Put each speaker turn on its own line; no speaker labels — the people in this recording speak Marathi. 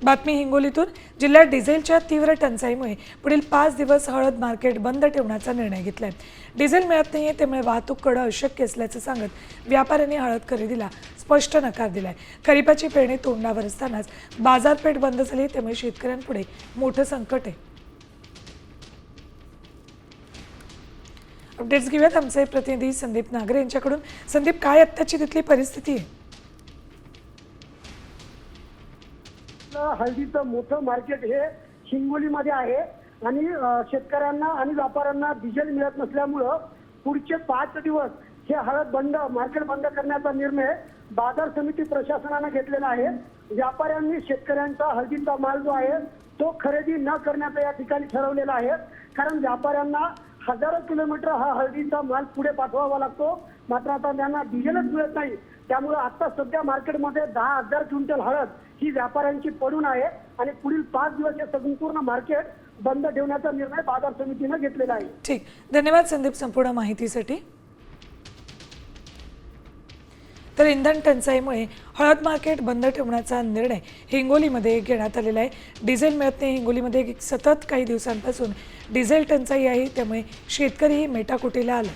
बातमी हिंगोलीतून। जिल्ह्यात डिझेलच्या तीव्र टंचाईमुळे पुढील 5 दिवस हळद मार्केट बंद ठेवण्याचा निर्णय घेतलाय। डिझेल मिळत नाहीये, त्यामुळे वाहतूक करणे अशक्य असल्याचं सांगत व्यापाऱ्यांनी हळद खरेदीला स्पष्ट नकार दिलाय। खरीपाची पेरणी तोंडावर असतानाच बाजारपेठ बंद झाली, त्यामुळे शेतकऱ्यांपुढे मोठं संकट आहे। अपडेट्स घेऊयात आमचे प्रतिनिधी संदीप नागरे यांच्याकडून। संदीप, काय आत्ताची तिथली परिस्थिती आहे?
हळदीचं मोठं मार्केट हे हिंगोलीमध्ये आहे आणि शेतकऱ्यांना आणि व्यापाऱ्यांना डिझेल मिळत नसल्यामुळं पुढचे 5 दिवस हे हळद मार्केट बंद करण्याचा निर्णय बाजार समिती प्रशासनाने घेतलेला आहे। व्यापाऱ्यांनी शेतकऱ्यांचा हळदीचा माल जो आहे तो खरेदी न करण्याचं या ठिकाणी ठरवलेलं आहे, कारण व्यापाऱ्यांना हजारो किलोमीटर हा हळदीचा माल पुढे पाठवावा लागतो, मात्र आता त्यांना डिझेलच मिळत नाही। त्यामुळे आता सध्या मार्केटमध्ये 10,000 क्विंटल हळद ही व्यापाऱ्यांची पडून आहे आणि पुढील 5 दिवस हे संपूर्ण मार्केट बंद ठेवण्याचा निर्णय बाजार समितीने घेतलेला आहे।
ठीक, धन्यवाद संदीप संपूर्ण माहितीसाठी। तर इंधन टंचाईमुळे हळद मार्केट बंद ठेवण्याचा निर्णय हिंगोलीमध्ये घेण्यात आलेला आहे। डिझेल मिळत नाही, हिंगोलीमध्ये सतत काही दिवसांपासून डिझेल टंचाई आहे, त्यामुळे शेतकरीही मेटाकुटीला आला।